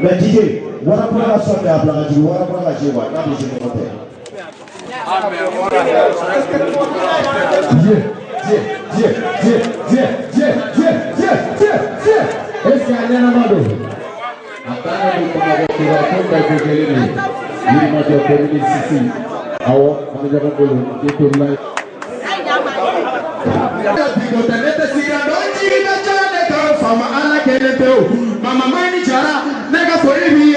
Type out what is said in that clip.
Mais DJ, voilà pour la soirée à Blagadi, voilà pour la Jéwa, là les élémentaires. Est-ce qu'il y a un amado? Attendez, vous m'avez fait la compte avec les ennemis. Il m'a dit que les ici. Ah ouais, on est déjà pour le détourner. Mama mani jara nega for ibi